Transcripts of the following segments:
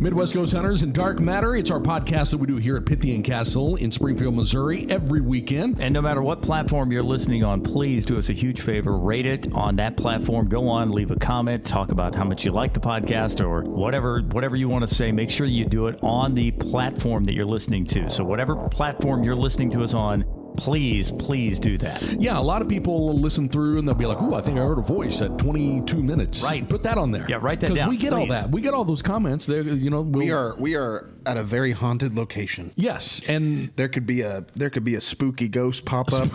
Midwest Ghost Hunters and Dark Matter. It's our podcast that we do here at Pythian Castle in Springfield, Missouri every weekend. And no matter what platform you're listening on, please do us a huge favor. Rate it on that platform. Go on, leave a comment, talk about how much you like the podcast or whatever you want to say. Make sure you do it on the platform that you're listening to. So whatever platform you're listening to us on, please do that. Yeah, a lot of people will listen through and they'll be like, "Ooh, I think I heard a voice at 22 minutes." Right. Put that on there. Yeah, write that down. We get all that. We get all those comments. There, we are at a very haunted location. Yes, and there could be a spooky ghost pop up.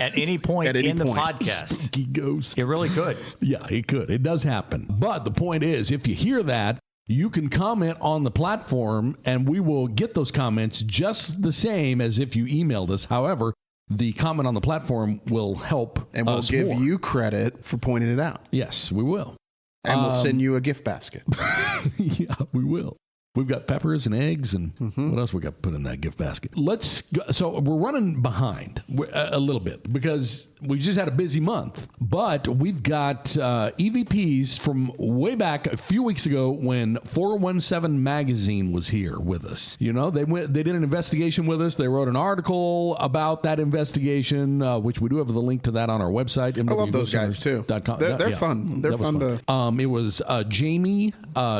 At any point in the podcast. Spooky ghost. It really could. Yeah, it could. It does happen. But the point is, if you hear that, you can comment on the platform, and we will get those comments just the same as if you emailed us. However, the comment on the platform will help and we'll us give more. you credit for pointing it out. Yes, we will. And we'll send you a gift basket. Yeah, we will. We've got peppers and eggs, and what else we got put in that gift basket? Let's go. So we're running behind a little bit because we just had a busy month. But we've got EVPs from way back a few weeks ago when 417 Magazine was here with us. You know, they did an investigation with us. They wrote an article about that investigation, which we do have the link to that on our website. I love those guys too. They're fun. They're fun to. It was Jamie,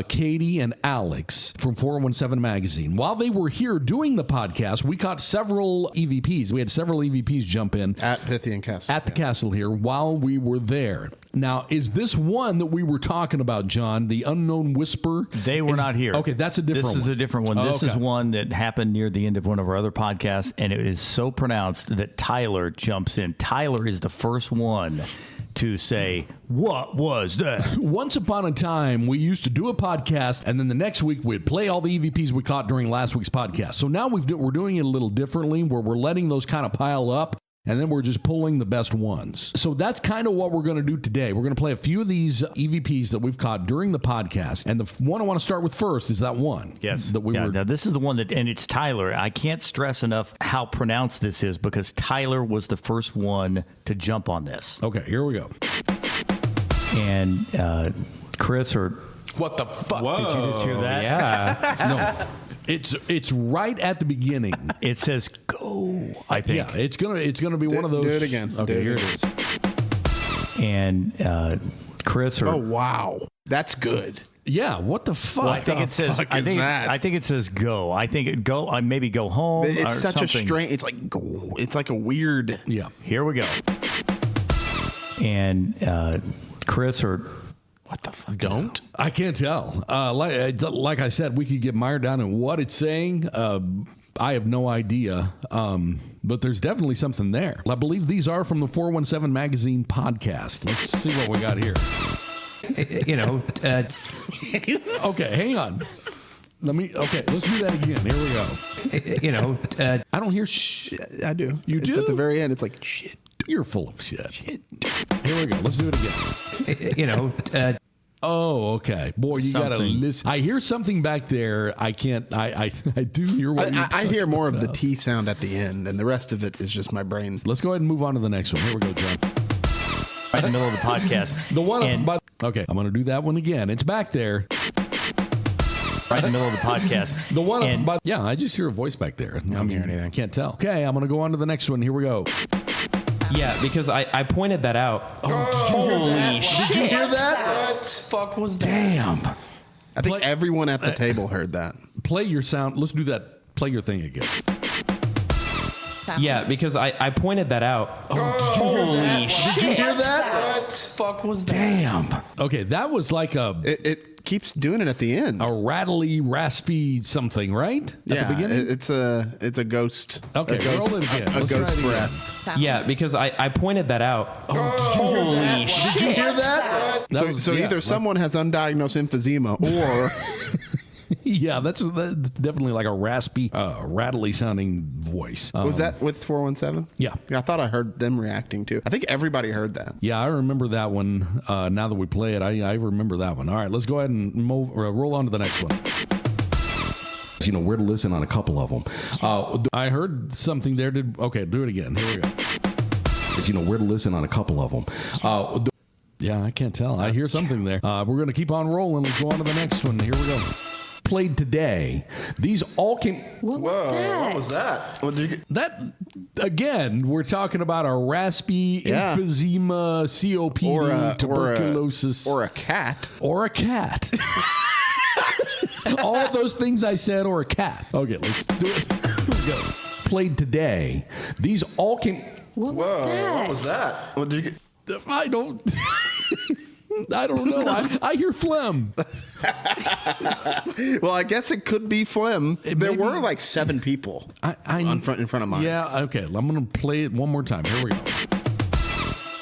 Katie, and Alex from 417 Magazine. While they were here doing the podcast, we caught several EVPs. We had several EVPs jump in. At Pythian Castle. At the castle here while we were there. Now, is this one that we were talking about, John, the Unknown Whisper? They were not here. Okay, that's a different one. This is a different one. This is one that happened near the end of one of our other podcasts, and it is so pronounced that Tyler jumps in. Tyler is the first one to say, "What was that?" Once upon a time, we used to do a podcast, and then the next week we'd play all the EVPs we caught during last week's podcast. So now we're doing it a little differently, where we're letting those kind of pile up, and then we're just pulling the best ones. So that's kind of what we're going to do today. We're going to play a few of these EVPs that we've caught during the podcast. And the one I want to start with first is that one. Yes. That Now, this is the one and it's Tyler. I can't stress enough how pronounced this is because Tyler was the first one to jump on this. Okay, here we go. And Chris or... What the fuck? Whoa. Did you just hear that? Yeah. No. It's right at the beginning. It says go, I think. Yeah, it's gonna be one of those. Do it again. Okay, here it is. And Chris or... Oh, wow. That's good. Yeah, what the fuck? Well, I think it says. I think it says go. I think it go. Maybe go home. It's or such something. a strange. It's like go. It's like a weird. Yeah. Here we go. And Chris or... What the fuck? Don't? I can't tell. Like I said, we could get mired down in what it's saying. I have no idea. But there's definitely something there. I believe these are from the 417 Magazine podcast. Let's see what we got here. Okay, hang on. Let's do that again. Here we go. I don't hear shit. I do. You do? At the very end, it's like shit. You're full of shit. Here we go. Let's do it again. Oh, okay. Boy, you got to listen. I hear something back there. I can't. I do hear what you're I hear more of the about. T sound at the end, and the rest of it is just my brain. Let's go ahead and move on to the next one. Here we go, John. Right in the middle of the podcast. The one okay, I'm going to do that one again. It's back there. Right in the middle of the podcast. The one yeah, I just hear a voice back there. I don't hear anything. I can't tell. Okay, I'm going to go on to the next one. Here we go. Yeah, because I pointed that out. Holy shit. Did you hear that? What the fuck was that? Damn. I think everyone at the table heard that. Play your sound. Let's do that. Play your thing again. Yeah, because I pointed that out. Holy shit. Did you hear that? What the fuck was that? Damn. Okay, that was like It keeps doing it at the end. a rattly, raspy something, right? At the beginning? it's a ghost. Okay, a ghost, roll it again. A Let's try ghost it again. breath. Yeah, because I pointed that out. Holy shit. Did you hear that? So either someone has undiagnosed emphysema or Yeah, that's definitely like a raspy, rattly sounding voice. was that with 417? Yeah. I thought I heard them reacting too. I think everybody heard that. Yeah, I remember that one. Now that we play it, I remember that one. All right, let's go ahead and roll on to the next one. You know where to listen on a couple of them. I heard something there. Okay, do it again. Here we go. You know where to listen on a couple of them. Yeah, I can't tell. I hear something there. We're going to keep on rolling. Let's go on to the next one. Here we go. played today. These all came. What was that? What was that? What did you get? That again, we're talking about a raspy Yeah. emphysema, COPD, tuberculosis, or a cat. or a cat. All those things I said, or a cat. Okay, let's do it. Here we go. Played today. These all came. What was that? What was that? What did you get? I don't. I don't know. I hear phlegm. Well, I guess it could be phlegm. There maybe- were like 7 people in front of mine. Yeah. Okay. I'm gonna play it one more time. Here we go.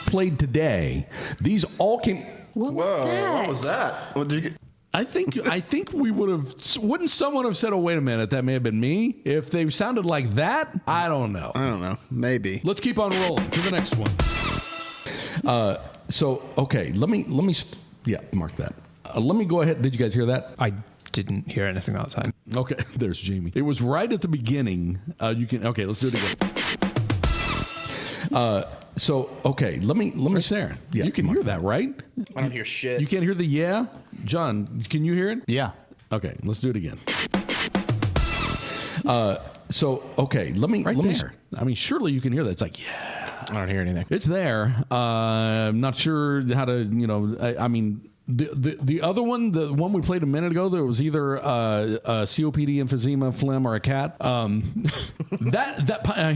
Played today. These all came. What was that? What was that? What did you get? I think we would have. Wouldn't someone have said, "Oh, wait a minute, that may have been me"? If they sounded like that, I don't know. I don't know. Maybe. Let's keep on rolling to the next one. So okay, let me mark that. Let me go ahead. Did you guys hear that? I didn't hear anything that time. Okay, there's Jamie. It was right at the beginning. Okay, let's do it again. So okay, let me there. Yeah, you can hear that, right? I don't hear shit. You can't hear the yeah, John. Can you hear it? Yeah. Okay, let's do it again. So okay, let me there. I mean, surely you can hear that. It's like yeah. I don't hear anything. It's there. I'm not sure how to, I mean, the other one, the one we played a minute ago, there was either a COPD, emphysema, phlegm, or a cat.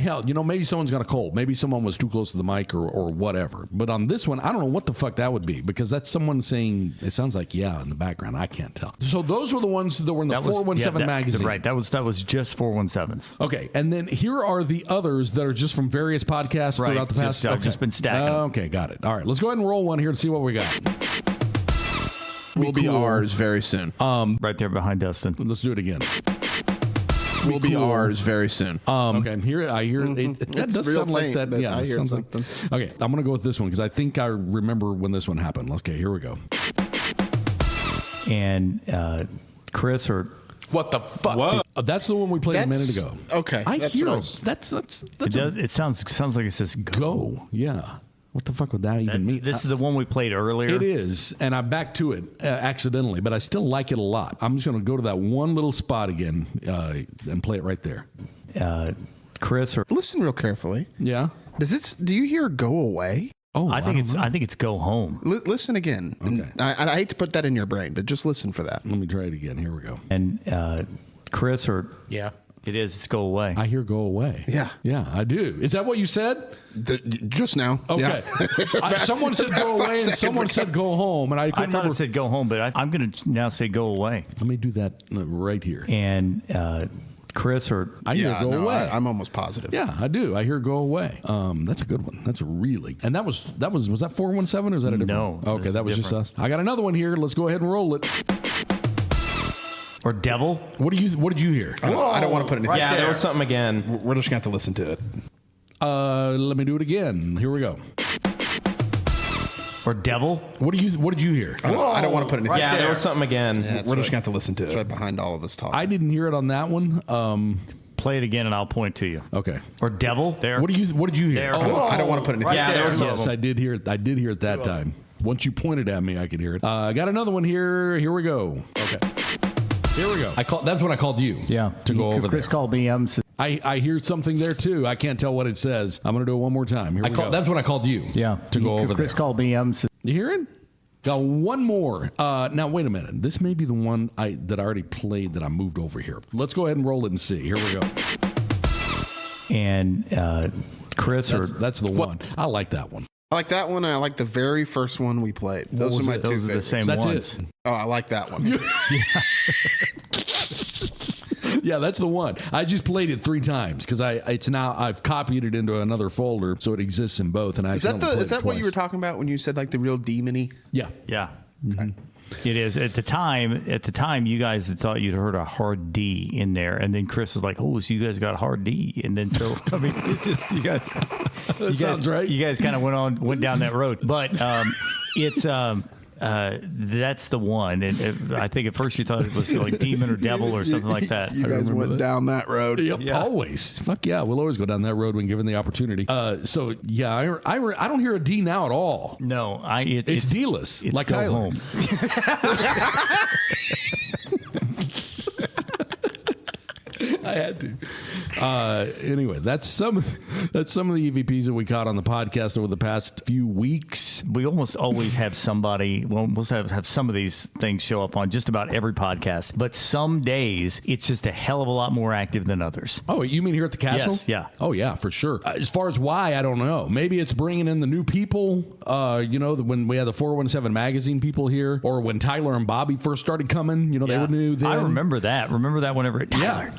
Hell, maybe someone's got a cold. Maybe someone was too close to the mic or whatever. But on this one, I don't know what the fuck that would be because that's someone saying, it sounds like yeah in the background. I can't tell. So those were the ones that were in the 417 magazine. Right. That was just 417s. Okay. And then here are the others that are just from various podcasts throughout the past. I've just been stacking them. Okay. Got it. All right. Let's go ahead and roll one here and see what we got. Will be ours very soon. Right there behind Dustin. Let's do it again. Will be ours very soon. Okay, I hear it. That It's does real sound like faint, that. but Yeah, I it hear sounds something. Okay, I'm gonna go with this one because I think I remember when this one happened. Okay, here we go. And Chris or What the fuck? Whoa. That's the one we played a minute That's- ago. okay, I that's hear what I it. was- That's it does. It sounds like it says go. go. Yeah. What the fuck would that even mean? This is the one we played earlier. It is, and I'm back to it accidentally, but I still like it a lot. I'm just going to go to that one little spot again and play it right there. Chris or Listen real carefully. Yeah. Do you hear "go away"? Oh, I think don't know. it's go home. Listen again. Okay. I hate to put that in your brain, but just listen for that. Let me try it again. Here we go. And Chris or Yeah. it's go away. I hear go away. Yeah. Yeah, I do. Is that what you said? Just now. Okay. Yeah. Someone said go away and someone said go home, and I I couldn't thought remember. it said go home, but I'm going to now say go away. Let me do that right here. And Chris or I hear go no, away. I'm almost positive. Yeah, I do. I hear go away. That's a good one. That's really. And was that 417 or is that a different? No, Okay, this that is was different. just us. I got another one here. Let's go ahead and roll it. or devil. What did you hear? I don't want to put anything. Yeah, there was something again. We're just going to have to listen to it. Let me do it again. Here we go. Or devil. What did you hear? I don't want to put anything. Yeah, there was something again. We're just going to have to listen to it. It's right behind all of us talking. I didn't hear it on that one. Play it again, and I'll point to you. Okay. Or devil. There. What did you hear? There. I don't want to put anything. Yeah, there was something. Yes, I did hear it. I did hear it that time. Once you pointed at me, I could hear it. I got another one here. Here we go. Okay. Here we go. That's when I called you. Yeah. To go over Chris there. called me. I hear something there too. I can't tell what it says. I'm going to do it one more time. Here we go. That's when I called you. Yeah. To go over Chris there. called me. You hear it? Got one more. Now wait a minute. This may be the one that I already played that I moved over here. Let's go ahead and roll it and see. Here we go. And Chris That's the one. I like that one. I like that one, and I like the very first one we played. Those are my two those are the favorites. same That's ones. it. Oh, I like that one. Yeah, that's the one. I just played it 3 times because I've copied it into another folder so it exists in both. And I Is that accidentally played is it that what you were twice. talking about when you said like the real demony? Yeah. Yeah. It is. At the time, you guys had thought you'd heard a hard D in there, and then Chris was like, "Oh, so you guys got a hard D?" And then so I mean, it's just, you guys, sounds right. You guys kind of went down that road, but it's that's the one. And I think at first you thought it was like demon or devil or something like that. You guys went down that road. Yep, Yeah. always. Fuck yeah, we'll always go down that road when given the opportunity. So yeah, I don't hear a D now at all. No, It's D-less, it's like go Tyler. home. I had to. Anyway, that's some of the EVPs that we caught on the podcast over the past few weeks. We almost always have somebody, well, we'll have some of these things show up on just about every podcast, but some days it's just a hell of a lot more active than others. Oh, you mean here at the castle? Yes, yeah. Oh, yeah, for sure. As far as why, I don't know. Maybe it's bringing in the new people, when we had the 417 magazine people here, or when Tyler and Bobby first started coming, they were new then. I remember that. Remember that whenever Tyler.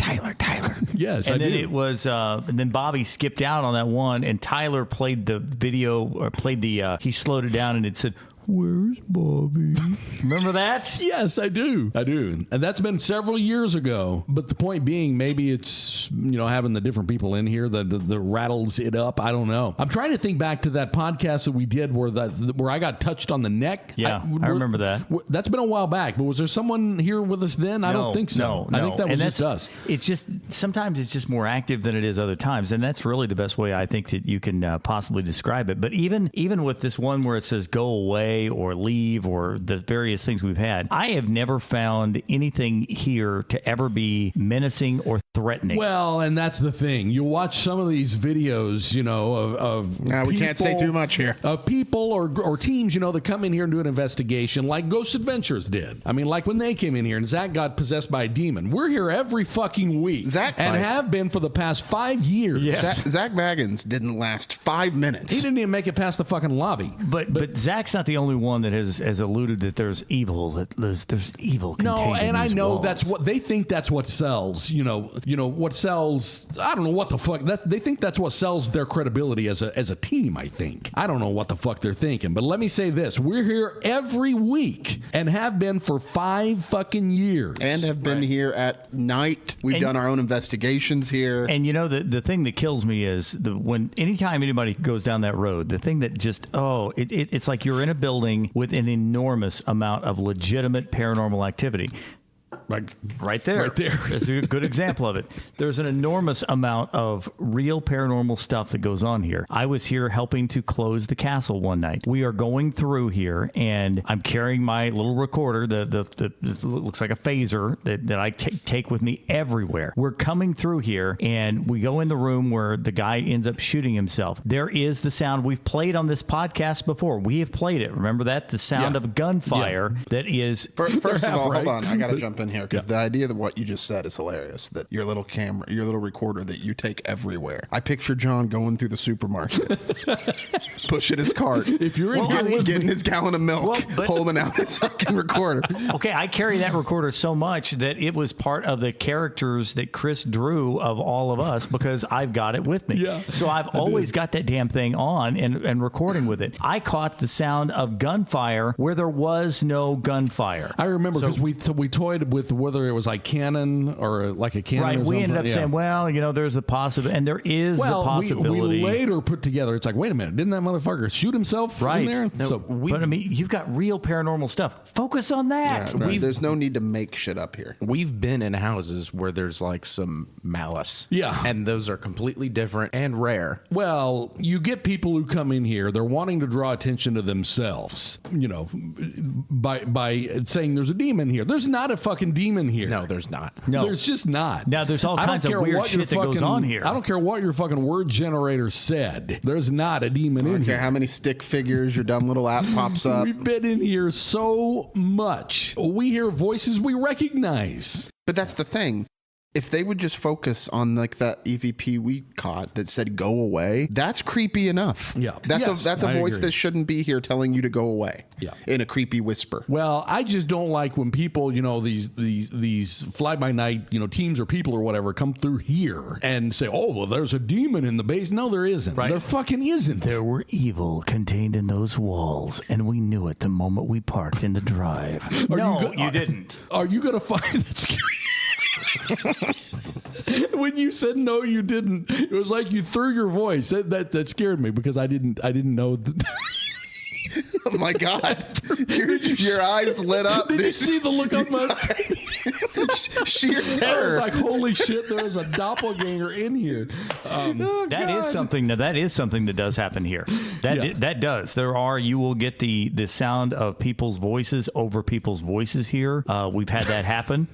Yes, and I then do. it was, and then Bobby skipped out on that one, and Tyler played the video, or he slowed it down, and it said, "Where's Bobby?" Remember that? Yes, I do. And that's been several years ago. But the point being, maybe it's, having the different people in here that rattles it up. I don't know. I'm trying to think back to that podcast that we did where I got touched on the neck. Yeah, I remember that. That's been a while back. But was there someone here with us then? I don't think so. No. I think that was just us. It's just, sometimes it's just more active than it is other times. And that's really the best way I think that you can possibly describe it. But even with this one where it says go away or leave or the various things we've had, I have never found anything here to ever be menacing or threatening. Well, and that's the thing. You watch some of these videos, of we can't say too much here. Of people or teams, that come in here and do an investigation like Ghost Adventures did. I mean, like when they came in here and Zach got possessed by a demon. We're here every fucking week. Have been for the past 5 years. Yes. Zach Baggins didn't last 5 minutes. He didn't even make it past the fucking lobby. But Zach's not the only one that has alluded that there's evil, that there's evil contained No, in and I these know walls. that's what they think. That's what sells. What sells. I don't know what the fuck. They think that's what sells their credibility as a team. I think. I don't know what the fuck they're thinking. But let me say this: we're here every week and have been for 5 fucking years, and have been here at night. We've done our own investigations here. And the thing that kills me is anytime anybody goes down that road, the thing that just it's like you're in a building with an enormous amount of legitimate paranormal activity. Right there. That's a good example of it. There's an enormous amount of real paranormal stuff that goes on here. I was here helping to close the castle one night. We are going through here, and I'm carrying my little recorder, that looks like a phaser that I take with me everywhere. We're coming through here, and we go in the room where the guy ends up shooting himself. There is the sound we've played on this podcast before. We have played it. Remember that? The sound of gunfire that is... First of all, right. hold on. I got to jump in here because the idea that what you just said is hilarious. That your little camera, your little recorder that you take everywhere. I picture John going through the supermarket, pushing his cart. If you're in getting his gallon of milk, holding out his fucking recorder. Okay, I carry that recorder so much that it was part of the characters that Chris drew of all of us because I've got it with me. Yeah, so I've always got that damn thing on and recording with it. I caught the sound of gunfire where there was no gunfire. I remember because we toyed with whether it was like cannon or like a cannon. Right, or we ended up saying, well, there's a possibility, and there is the possibility. We later put together, it's like, wait a minute, didn't that motherfucker shoot himself in there? No, but I mean, you've got real paranormal stuff. Focus on that. Yeah, there's no need to make shit up here. We've been in houses where there's like some malice. Yeah. And those are completely different and rare. Well, you get people who come in here, they're wanting to draw attention to themselves, by saying there's a demon here. There's not a fucking demon here. No, there's not. No. There's just not. Now, there's all kinds of weird shit that goes on here. I don't care what your fucking word generator said. There's not a demon in here. How many stick figures your dumb little app pops up. We've been in here so much. We hear voices we recognize. But that's the thing. If they would just focus on like that EVP we caught that said go away, that's creepy enough. Yeah. That's Yes, a I voice agree. that shouldn't be here telling you to go away. Yeah. In a creepy whisper. Well, I just don't like when people, these fly by night, teams or people or whatever come through here and say, "Oh, well, there's a demon in the base." No, there isn't. Right. There fucking isn't. There were evil contained in those walls, and we knew it the moment we parked in the drive. You didn't. Are you going to find that scary? When you said no, you didn't. It was like you threw your voice. That scared me because I didn't know. Oh my God. Your eyes lit up. Did you see the look on my sheer I was terror? like, holy shit, there is a doppelganger in here. That is something that does happen here. That does. You will get the sound of people's voices over people's voices here. We've had that happen.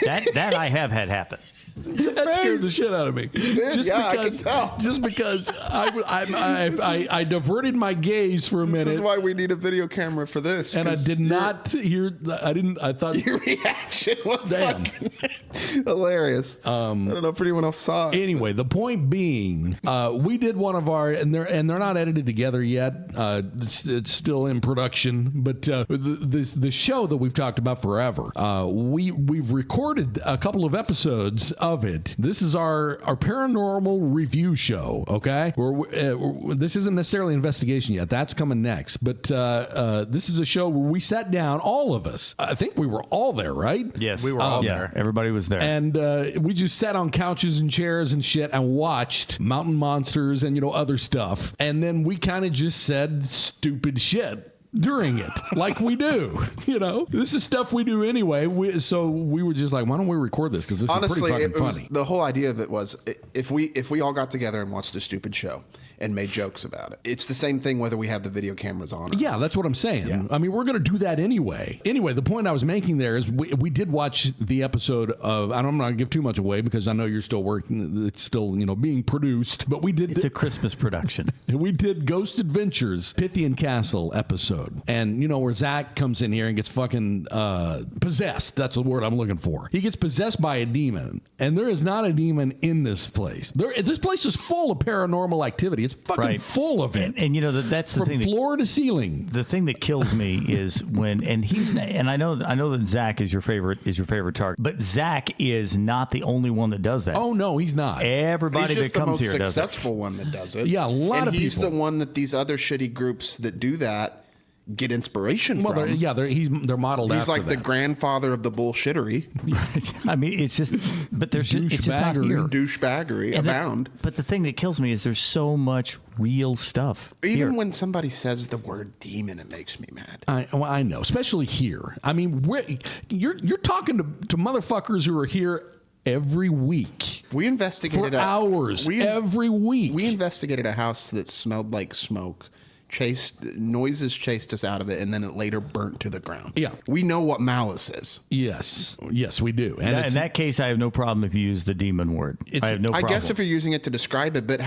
that I have had happen. That scared the shit out of me. I can tell. Just because I diverted my gaze for a minute. This is why we need a video camera for this. And I did not hear. I thought your reaction was Damn. fucking hilarious. I don't know if anyone else saw it. Anyway, the point being, we did one of our, and they're not edited together yet. It's still in production, but the show that we've talked about forever. We've recorded a couple of episodes of it. This is our paranormal review show. Okay, this isn't necessarily an investigation yet. That's coming next. But this is a show where we sat down, all of us. I think we were all there, right? Yes, we were all there. Everybody was there, and we just sat on couches and chairs and shit and watched mountain monsters and other stuff. And then we kind of just said stupid shit during it, like we do. This is stuff we do anyway. So we were just like, why don't we record this? Because this Honestly, is pretty fucking was, funny. the whole idea of it was if we all got together and watched a stupid show and made jokes about it. It's the same thing whether we have the video cameras on. Yeah, that's what I'm saying. Yeah. I mean, we're going to do that anyway. Anyway, the point I was making there is we did watch the episode of, I'm not going to give too much away because I know you're still working. It's still, being produced. But we did. It's a Christmas production. We did Ghost Adventures, Pythian Castle episode. And, where Zach comes in here and gets fucking possessed. That's the word I'm looking for. He gets possessed by a demon. And there is not a demon in this place. This place is full of paranormal activity. It's fucking full of it. And that's the From thing. From floor to ceiling. The thing that kills me is when, I know that Zach is your favorite target, but Zach is not the only one that does that. Oh no, he's not. Everybody that comes here does it. He's just the most successful one that does it. Yeah, a lot of people. He's the one that these other shitty groups that do that get inspiration from. They're modeled He's after like the grandfather of the bullshittery. I mean, it's just, but it's just not here. Douchebaggery abound. But the thing that kills me is there's so much real stuff. Even when somebody says the word demon, it makes me mad. I know, especially here. I mean, you're talking to motherfuckers who are here every week. We investigated for hours every week. We investigated a house that smelled like smoke. Noises chased us out of it, and then it later burnt to the ground. Yeah. We know what malice is. Yes, we do. And in that case, I have no problem if you use the demon word. I have no problem. I guess if you're using it to describe it, but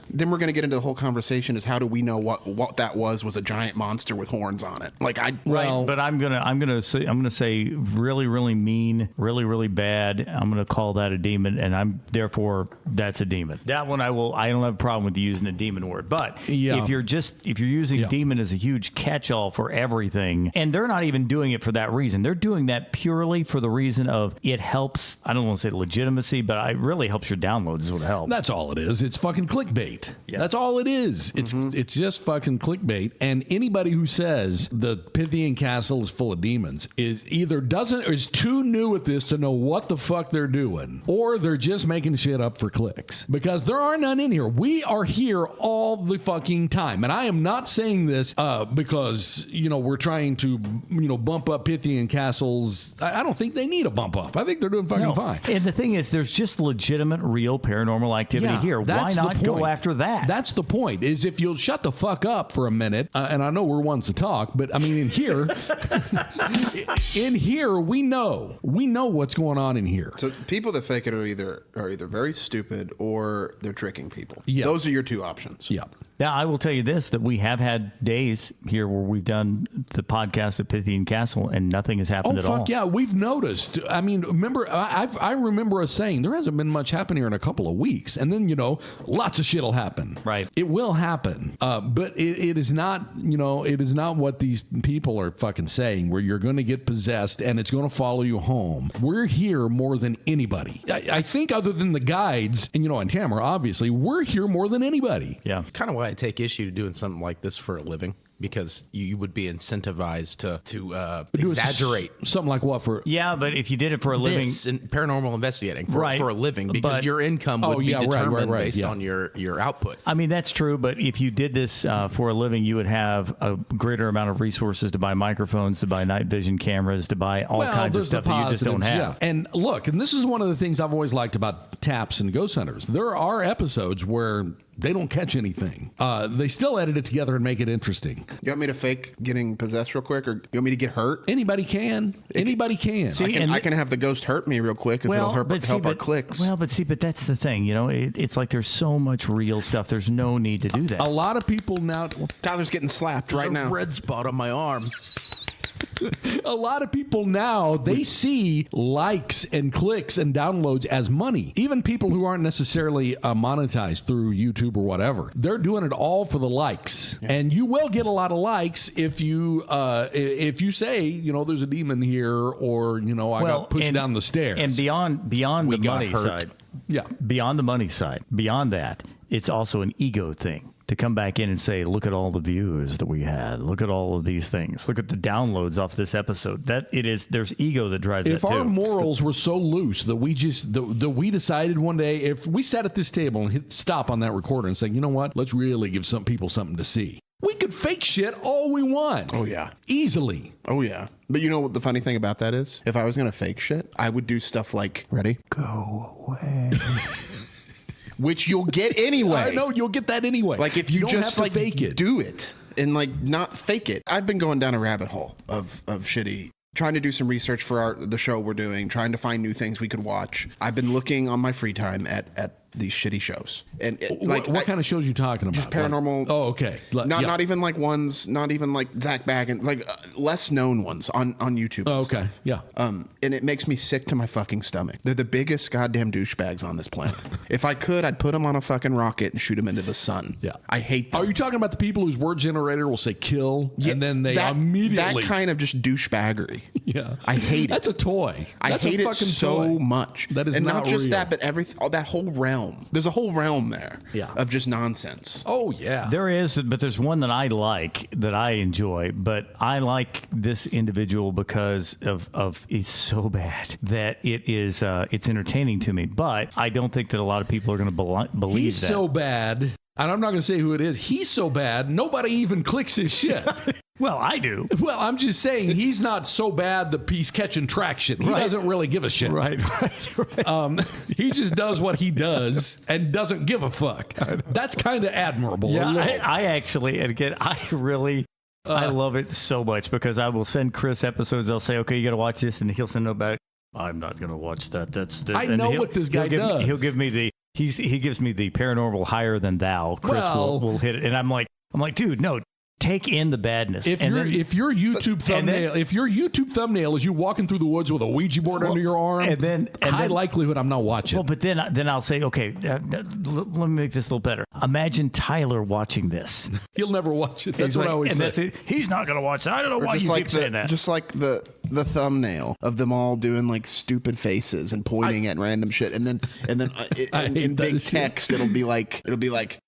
then we're going to get into the whole conversation is how do we know what that was a giant monster with horns on it? But I'm gonna say really, really mean, really, really bad. I'm gonna call that a demon, and therefore that's a demon. That one I don't have a problem with using a demon word. But if you're using demon as a huge catch-all for everything, and they're not even doing it for that reason. They're doing that purely for the reason of it helps. I don't want to say legitimacy, but it really helps your downloads is what helps. That's all it is. It's fucking clickbait. Yeah. That's all it is. It's just fucking clickbait. And anybody who says the Pythian Castle is full of demons is either is too new at this to know what the fuck they're doing, or they're just making shit up for clicks. Because there are none in here. We are here all the fucking time, and I am not saying this because we're trying to bump up Pythian Castles. I don't think they need a bump up. I think they're doing fucking fine. And the thing is, there's just legitimate, real paranormal activity here. Why not go after that? That's the point. Is if you'll shut the fuck up for a minute. And I know we're ones to talk, but I mean in here, we know what's going on in here. So people that fake it are either very stupid or they're tricking people. Yeah. Those are your two options. Yeah. Now, I will tell you this, that we have had days here where we've done the podcast at Pythian Castle and nothing has happened at all. Oh, fuck yeah. We've noticed. I mean, I remember us saying there hasn't been much happen here in a couple of weeks. And then, lots of shit will happen. Right. It will happen. But it is not, it is not what these people are fucking saying, where you're going to get possessed and it's going to follow you home. We're here more than anybody. I think other than the guides and, and Tamara, obviously, we're here more than anybody. Yeah. Kind of why I take issue to doing something like this for a living. Because you would be incentivized to exaggerate. Something like what for? Yeah, but if you did it for a living. In paranormal investigating for a living, because your income would be determined based on your output. I mean, that's true, but if you did this for a living, you would have a greater amount of resources to buy microphones, to buy night vision cameras, to buy all kinds of stuff that you just don't have. Yeah. And look, and this is one of the things I've always liked about taps and ghost hunters. There are episodes where They don't catch anything. They still edit it together and make it interesting. You want me to fake getting possessed real quick, or you want me to get hurt? Anybody can. Anybody can. I can have the ghost hurt me real quick if it'll help our clicks. Well, but that's the thing. You know, it's like there's so much real stuff. There's no need to do that. A lot of people now. Tyler's getting slapped right now. Red spot on my arm. A lot of people now, they see likes and clicks and downloads as money. Even people who aren't necessarily monetized through YouTube or whatever. They're doing it all for the likes. Yeah. And you will get a lot of likes if you say, you know, there's a demon here, or, you know, I got pushed down the stairs. And beyond the money side. Yeah. Beyond the money side. Beyond that, it's also an ego thing. To come back in and say, look at all the views that we had. Look at all of these things. Look at the downloads off this episode. There's ego that drives if that too. If our morals were so loose that we we decided one day, if we sat at this table and hit stop on that recorder and said, you know what, let's really give some people something to see. We could fake shit all we want. Oh, yeah. Easily. Oh, yeah. But you know what the funny thing about that is? If I was going to fake shit, I would do stuff like, ready? Go away. Which you'll get anyway. I know, you'll get that anyway. Like if you don't just have to like fake it. do it and like not fake it. I've been going down a rabbit hole of shitty, trying to do some research for the show we're doing, trying to find new things we could watch. I've been looking on my free time at these shitty shows. And what kind of shows are you talking about? Just paranormal. Like, oh, okay. Not even like ones, not even like Zach Baggins, like less known ones on YouTube. Oh, okay. Stuff. Yeah. And it makes me sick to my fucking stomach. They're the biggest goddamn douchebags on this planet. If I could, I'd put them on a fucking rocket and shoot them into the sun. Yeah. I hate them. Are you talking about the people whose word generator will say kill, and then they immediately... That kind of just douchebaggery. Yeah. I hate it. That's a toy. I hate it so much. That is and not just real. That, but that whole realm. There's a whole realm there of just nonsense. Oh, yeah. There is, but there's one that I like, that I enjoy, but I like this individual because of it's so bad that it's entertaining to me. But I don't think that a lot of people are going to believe He's that. so bad, and I'm not going to say who it is. He's so bad, nobody even clicks his shit. Well, I do. Well, I'm just saying he's not so bad that he's catching traction. He doesn't really give a shit. Right. He just does what he does and doesn't give a fuck. That's kind of admirable. Yeah, I actually, and again, I love it so much because I will send Chris episodes. I'll say, okay, you got to watch this, and he'll send them back. I'm not going to watch that. I know what this guy does. He'll give me he gives me the paranormal higher than thou. Chris will hit it, and I'm like, dude, no. Take in the badness. If your YouTube thumbnail is you walking through the woods with a Ouija board under your arm, and high likelihood I'm not watching. Well, but then I'll say, okay, let me make this a little better. Imagine Tyler watching this. He'll never watch it. That's what I always say. That's it. He's not going to watch it. I don't know why you keep saying that. Just like the thumbnail of them all doing like stupid faces and pointing at random shit, and then in big text it'll be like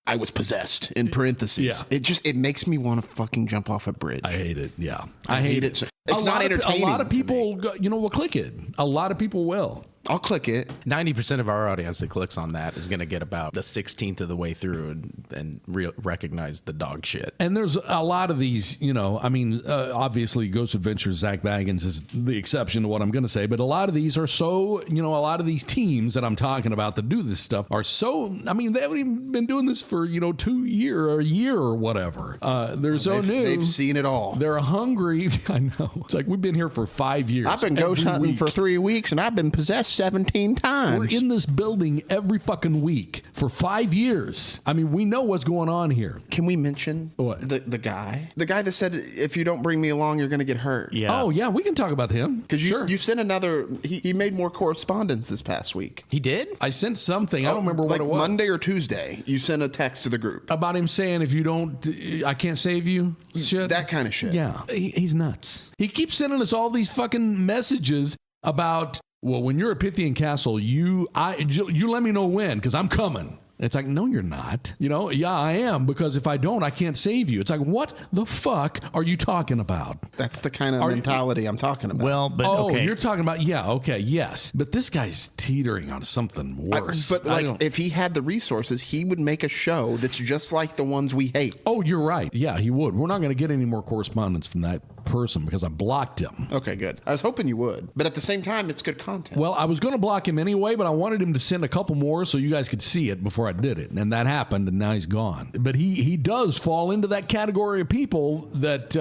I was possessed in parentheses. Yeah. It makes me want to fucking jump off a bridge. I hate it. Yeah, I hate it. It's not entertaining. A lot of people, will click it. A lot of people will. I'll click it. 90% of our audience that clicks on that is going to get about the 16th of the way through and recognize the dog shit. And there's a lot of these, obviously Ghost Adventures, Zach Baggins is the exception to what I'm going to say, but a lot of these are so, a lot of these teams that I'm talking about that do this stuff are so, they haven't even been doing this for, 2 years or a year or whatever. They're so new. They've seen it all. They're hungry. I know. It's like we've been here for 5 years. I've been ghost hunting for 3 weeks and I've been possessed 17 times. We're in this building every fucking week for 5 years. We know what's going on here. Can we mention what? The guy? The guy that said, if you don't bring me along, you're going to get hurt. Yeah. Oh, yeah, we can talk about him. Because you sent another, he made more correspondence this past week. He did? I sent something. I don't remember what it was. Monday or Tuesday, you sent a text to the group. About him saying, if you don't, I can't save you. Shit. That kind of shit. Yeah. He's nuts. He keeps sending us all these fucking messages about, well, when you're at Pythian Castle, you let me know when, because I'm coming. It's like, no, you're not. Yeah, I am, because if I don't, I can't save you. It's like, what the fuck are you talking about? That's the kind of mentality I'm talking about. Well, but okay. You're talking about, yes. But this guy's teetering on something worse. If he had the resources, he would make a show that's just like the ones we hate. Oh, you're right. Yeah, he would. We're not going to get any more correspondence from that person because I blocked him. Okay, good. I was hoping you would. But at the same time, it's good content. Well, I was going to block him anyway, but I wanted him to send a couple more so you guys could see it before I did it. And that happened, and now he's gone. But he does fall into that category of people that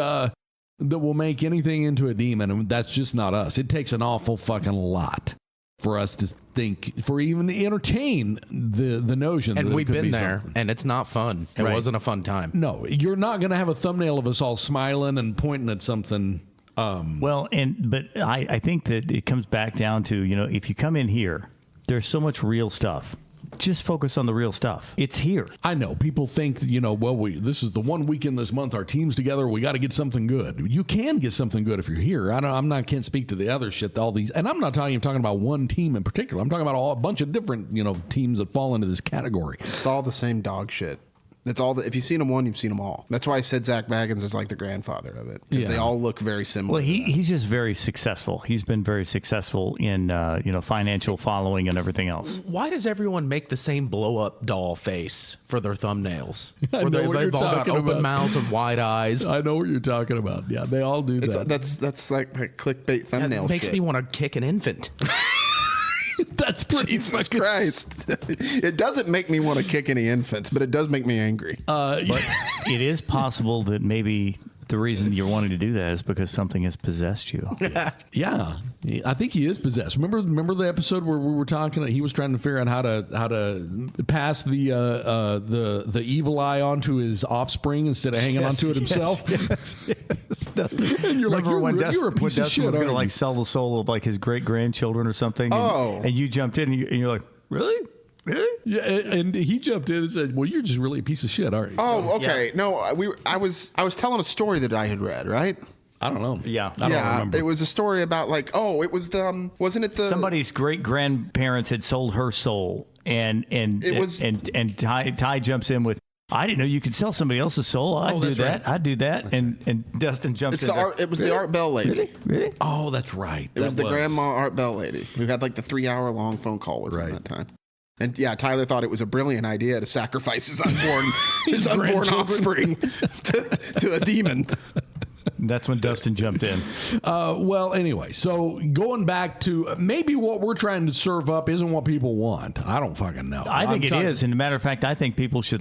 will make anything into a demon, and that's just not us. It takes an awful fucking lot for us to think, for even to entertain the notion. And that we've it could been be there, something. and it's not fun. It Right. wasn't a fun time. No, you're not going to have a thumbnail of us all smiling and pointing at something. Well, but I think that it comes back down to, if you come in here, there's so much real stuff. Just focus on the real stuff. It's here. I know people think, this is the one weekend this month, our team's together, we got to get something good. You can get something good if you're here. Can't speak to the other shit, all these, and I'm not talking about one team in particular. I'm talking about a bunch of different, teams that fall into this category. It's all the same dog shit. It's all if you've seen them one, you've seen them all. That's why I said Zach Baggins is like the grandfather of it. 'Cause Yeah. They all look very similar. Well, he's just very successful. He's been very successful in financial following and everything else. Why does everyone make the same blow-up doll face for their thumbnails? I Where know what they've you're all got talking open about. mouths and wide eyes. I know what you're talking about. Yeah, they all do that. That's like clickbait thumbnail It makes shit. me want to kick an infant. That's pretty Jesus fucking... Christ. It doesn't make me want to kick any infants, but it does make me angry. But it is possible that maybe the reason you're wanting to do that is because something has possessed you. Yeah, I think he is possessed. Remember the episode where we were talking? He was trying to figure out how to pass the evil eye onto his offspring instead of hanging onto it himself. And you're Remember when you're a piece Dustin of shit. was going to aren't you? sell the soul of like his great grandchildren or something? Oh. And you jumped in and you're like, really? Really? Yeah, and he jumped in and said, "Well, you're just really a piece of shit, aren't you?" Oh, okay. No, I was telling a story that I had read, right? I don't know. Yeah. I don't remember. It was a story about it was the wasn't it the Somebody's great grandparents had sold her soul, and It was- Ty jumps in with, I didn't know you could sell somebody else's soul. I'd do that's that. right. I'd do that. And Dustin jumps it's in. the there. Art, it was the Art Bell lady. Really? Oh, that's right. It was the grandma Art Bell lady who had like the 3-hour long phone call with him that time. And yeah, Tyler thought it was a brilliant idea to sacrifice his unborn offspring to a demon. That's when Dustin jumped in. Well, anyway, so going back to maybe what we're trying to serve up isn't what people want. I don't fucking know. I think I'm it talking- is. And a matter of fact, I think people should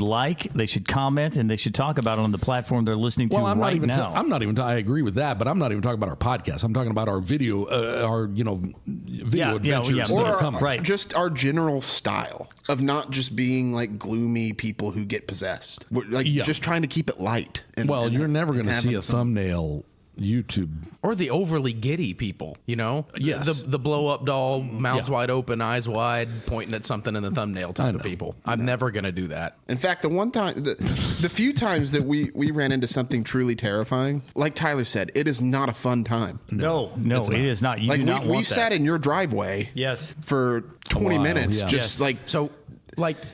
they should comment, and they should talk about it on the platform they're listening to Well, I'm right not even. now. I agree with that, but I'm not even talking about our podcast. I'm talking about our video, video adventures that are coming. right. Just our general style of not just being like gloomy people who get possessed. We're, like just trying to keep it light. And You're never going to see having a some- thumbnail YouTube. Or the overly giddy people, Yes. The blow-up doll, mouths Yeah. wide open, eyes wide, pointing at something in the thumbnail type of people. I'm never going to do that. In fact, the few times that we ran into something truly terrifying, like Tyler said, it is not a fun time. No, it is not. You Like do not we want sat that. in your driveway Yes. for 20 while, minutes, yeah. just like So,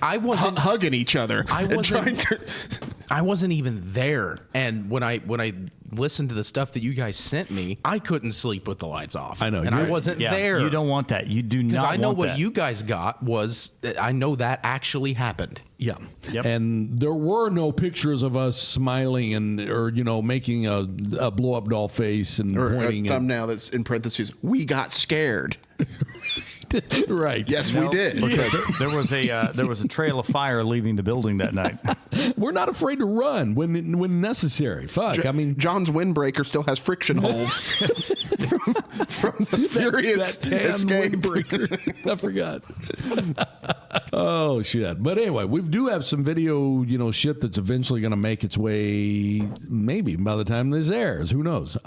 I wasn't hugging each other. I and wasn't- trying to. I wasn't even there. And when I listened to the stuff that you guys sent me, I couldn't sleep with the lights off. I know, and I you're- wasn't Yeah, there. you don't want that. You do not because I know want what that. you guys got was. I know that actually happened. Yeah. Yep. And there were no pictures of us smiling or making a blow up doll face and Or a pointing. thumbnail that's in parentheses. We got scared. Right. Yes, we did. Because there was a trail of fire leaving the building that night. We're not afraid to run when necessary. Fuck. I mean, John's windbreaker still has friction holes from the furious that tan escape. windbreaker. I forgot. Oh shit! But anyway, we do have some video, shit that's eventually going to make its way. Maybe by the time this airs, who knows?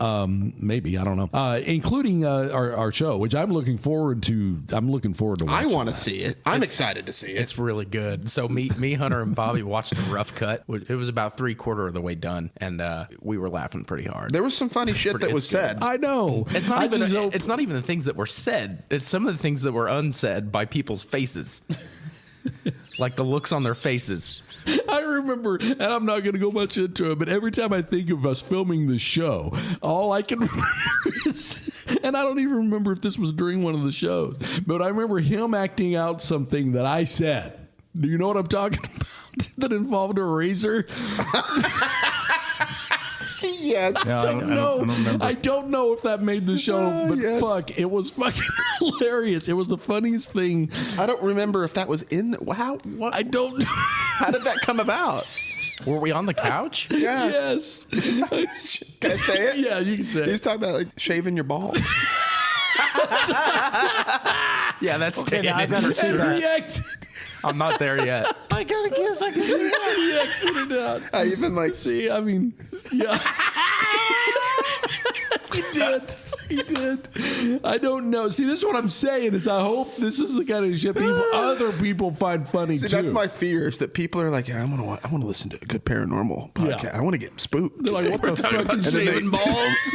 Maybe I don't know. Including our show, which I'm looking forward to. I'm looking forward to. I watching want to that. see it. I'm excited to see it. It's really good. So me, Hunter, and Bobby watched a rough cut. It was about 3/4 of the way done, and we were laughing pretty hard. There was some funny shit that was It's good. said. I know. It's not I even. just hope- It's not even the things that were said. It's some of the things that were unsaid by people's faces, like the looks on their faces. I remember, and I'm not going to go much into it, but every time I think of us filming the show, all I can remember is, and I don't even remember if this was during one of the shows, but I remember him acting out something that I said. Do you know what I'm talking about? That involved a razor? Yes. No, I don't remember. I don't know if that made the show, but Yes. fuck, it was fucking hilarious. It was the funniest thing. I don't remember if that was in the. Wow. What? I don't. How did that come about? Were we on the couch? Yeah. Yes. Can I say it? Yeah, you can say He was it. talking about like shaving your balls. Yeah, that's Okay, now I gotta see And that. reacted. I'm not there yet. I gotta guess. I can see that. Reacted it out. I even like. See, I mean, yeah. He did. He did. I don't know. See, this is what I'm saying is I hope this is the kind of shit other people find funny See, too. that's my fear is that people are like, yeah, I want to listen to a good paranormal podcast. Yeah. I want to get spooked. They're like, what the fuck is shaving shaving balls.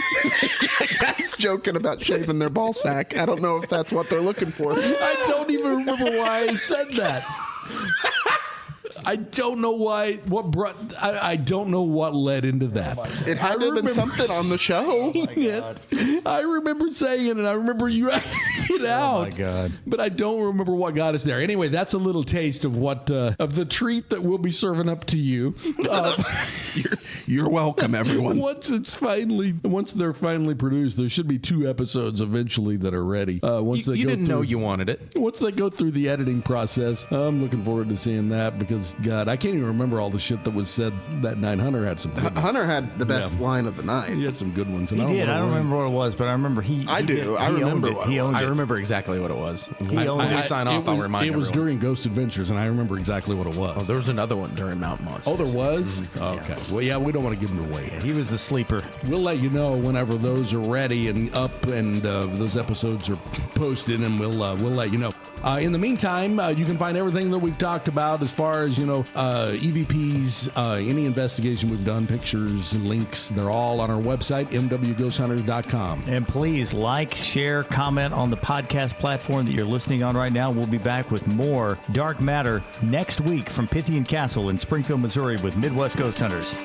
Guys joking about shaving their ball sack. I don't know if that's what they're looking for. I don't even remember why I said that. I don't know why. What brought? I don't know what led into that. It had to have been something on the show. I remember saying it, and I remember you asking it out. Oh my God. But I don't remember what got us there. Anyway, that's a little taste of what of the treat that we'll be serving up to you. You're welcome, everyone. Once they're finally produced, there should be 2 episodes eventually that are ready. Once You they go didn't through, know you wanted it. Once they go through the editing process, I'm looking forward to seeing that because, God, I can't even remember all the shit that was said that night. Hunter had some good ones. Hunter had the best line of the night. He had some good ones. He did. I don't remember what it was, but I remember he. I he do. did- I he remember owned it. what He it owned I it. remember exactly what it was. He owned When we it. sign off, I'll remind It was everyone. during Ghost Adventures, and I remember exactly what it was. Oh, there was another one during Mountain Monsters. Oh, there was? Okay. Well, yeah, we don't want to give them away. He was the sleeper. We'll let you know whenever those are ready and up and those episodes are posted, and we'll let you know. In the meantime, you can find everything that we've talked about as far as, EVPs, any investigation we've done, pictures and links. They're all on our website, mwghosthunters.com. And please like, share, comment on the podcast platform that you're listening on right now. We'll be back with more Dark Matter next week from Pythian Castle in Springfield, Missouri with Midwest Ghost Hunters.